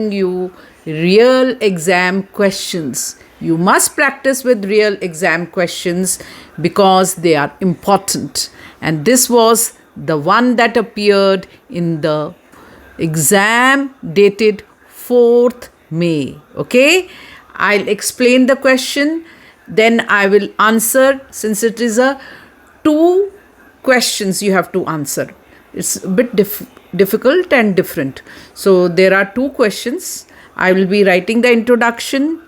you real exam questions. You must practice with real exam questions because they are important. And this was the one that appeared in the exam dated 4th May. Okay, I'll explain the question, then I will answer. Since it is a two questions you have to answer, it's a bit difficult and different. So there are two questions. I will be writing the introduction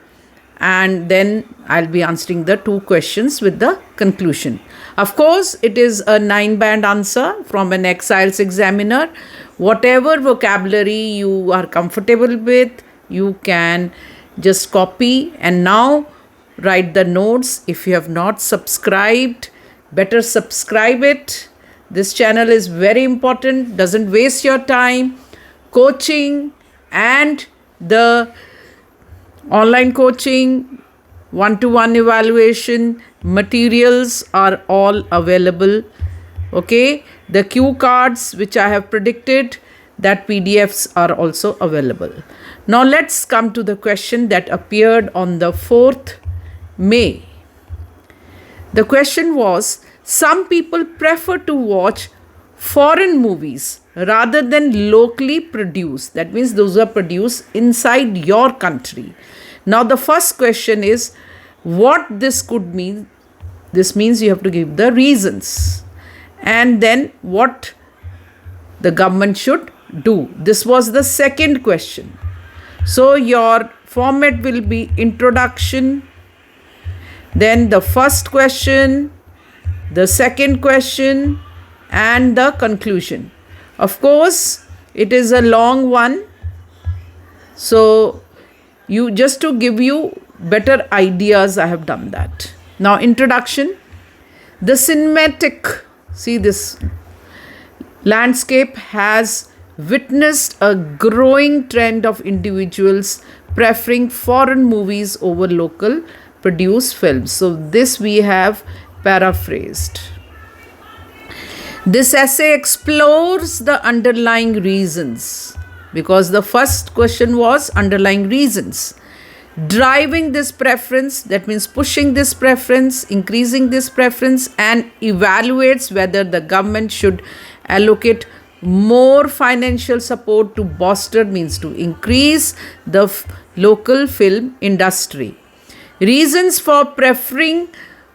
and then I'll be answering the two questions with the conclusion. Of course, it is a 9-band answer from an IELTS examiner. Whatever vocabulary you are comfortable with, you can just copy and now write the notes. If you have not subscribed, better subscribe it. This channel is very important, doesn't waste your time. Coaching and the online coaching, one-to-one evaluation materials are all available. Okay, the cue cards which I have predicted, that PDFs are also available. Now let's come to the question that appeared on the 4th May. The question was, some people prefer to watch foreign movies rather than locally produced. That means those are produced inside your country. Now the first question is what this could mean. This means you have to give the reasons and then what the government should do. This was the second question. So your format will be introduction, then the first question, the second question and the conclusion. Of course, it is a long one. So you just to give you better ideas, I have done that. Now introduction. The cinematic, see this landscape has witnessed a growing trend of individuals preferring foreign movies over local produced films. So this we have paraphrased. This essay explores the underlying reasons because the first question was underlying reasons. Driving this preference, that means pushing this preference, increasing this preference, and evaluates whether the government should allocate more financial support to bolster, means to increase the local film industry. Reasons for preferring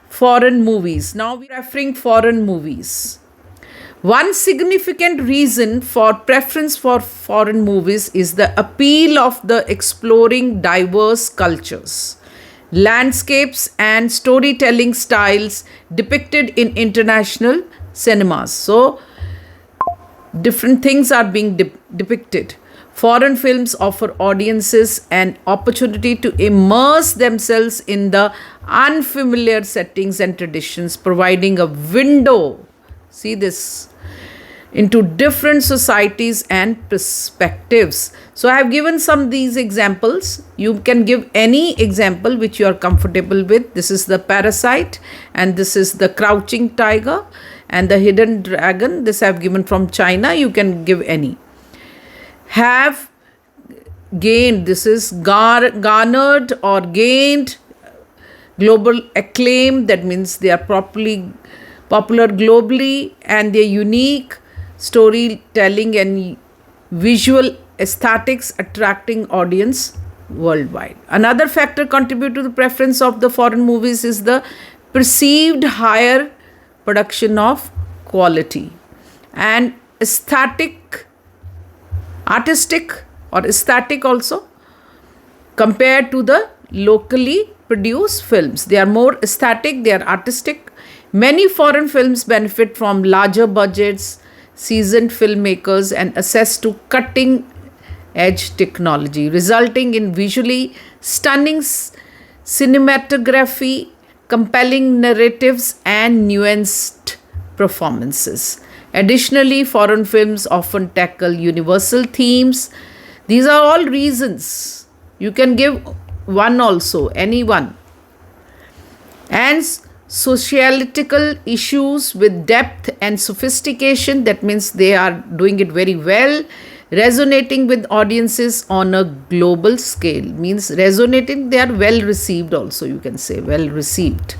foreign movies. Now we are preferring foreign movies. One significant reason for preference for foreign movies is the appeal of the exploring diverse cultures, landscapes and storytelling styles depicted in international cinemas. So different things are being depicted. Foreign films offer audiences an opportunity to immerse themselves in the unfamiliar settings and traditions, providing a window, see this, into different societies and perspectives. So I have given some of these examples. You can give any example which you are comfortable with. This is the parasite and this is the crouching tiger and the hidden dragon. This I have given from China. You can give any. Have gained, this is garnered or gained global acclaim. That means they are popular globally and their unique storytelling and visual aesthetics attracting audience worldwide. Another factor contribute to the preference of the foreign movies is the perceived higher production of quality and artistic or aesthetic also compared to the locally produced films. They are more aesthetic, they are artistic. Many foreign films benefit from larger budgets, seasoned filmmakers and access to cutting edge technology, resulting in visually stunning cinematography, compelling narratives and nuanced performances. Additionally, foreign films often tackle universal themes. These are all reasons. You can give one also, any one. And sociological issues with depth and sophistication. That means they are doing it very well. resonating with audiences on a global scale. Means resonating, they are well received also, you can say, well received.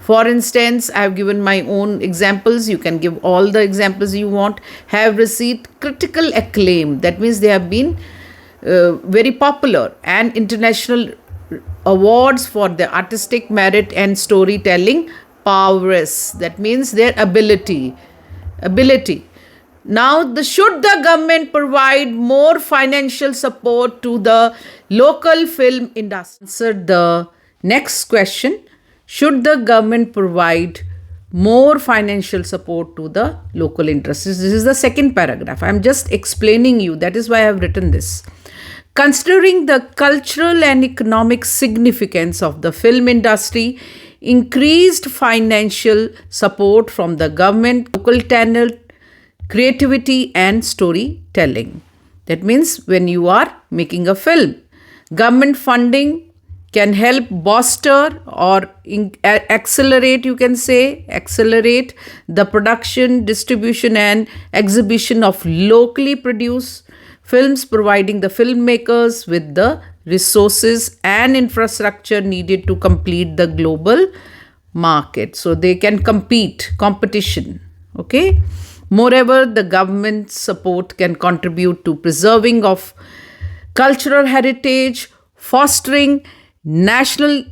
For instance, I have given my own examples. You can give all the examples you want. Have received critical acclaim. That means they have been very popular, and international awards for their artistic merit and storytelling prowess. That means their ability. Now, should the government provide more financial support to the local film industry? Answer the next question. Should the government provide more financial support to the local industries? This is the second paragraph. I am just explaining you. That is why I have written this. Considering the cultural and economic significance of the film industry, increased financial support from the government, local talent, creativity and storytelling. That means when you are making a film, government funding can help bolster or accelerate, you can say, accelerate the production, distribution and exhibition of locally produced films, providing the filmmakers with the resources and infrastructure needed to complete the global market. So they can competition. Okay. Moreover, the government support can contribute to preserving of cultural heritage, fostering national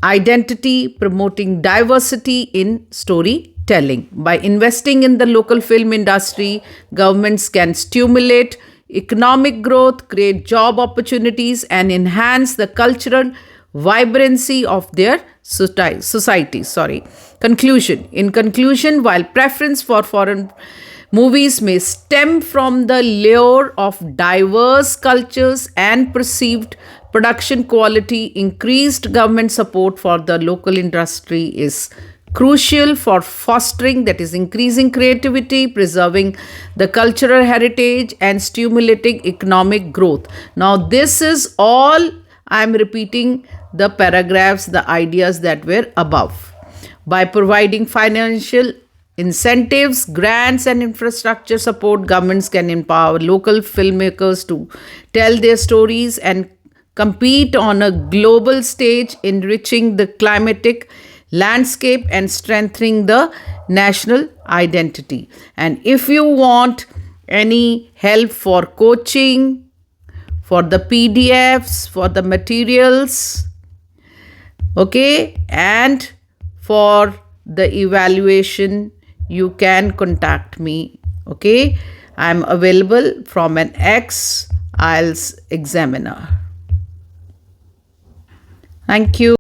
identity, promoting diversity in storytelling. By investing in the local film industry, governments can stimulate economic growth, create job opportunities, and enhance the cultural vibrancy of their society. In conclusion, while preference for foreign movies may stem from the lure of diverse cultures and perceived production quality, increased government support for the local industry is crucial for fostering, that is, increasing creativity, preserving the cultural heritage, and stimulating economic growth. Now, this is all I am repeating the paragraphs, the ideas that were above. By providing financial incentives, grants, and infrastructure support, governments can empower local filmmakers to tell their stories and compete on a global stage, enriching the climatic landscape and strengthening the national identity. And if you want any help for coaching, for the PDFs, for the materials, okay, and for the evaluation, you can contact me. Okay, I am available from an ex-IELTS examiner. Thank you.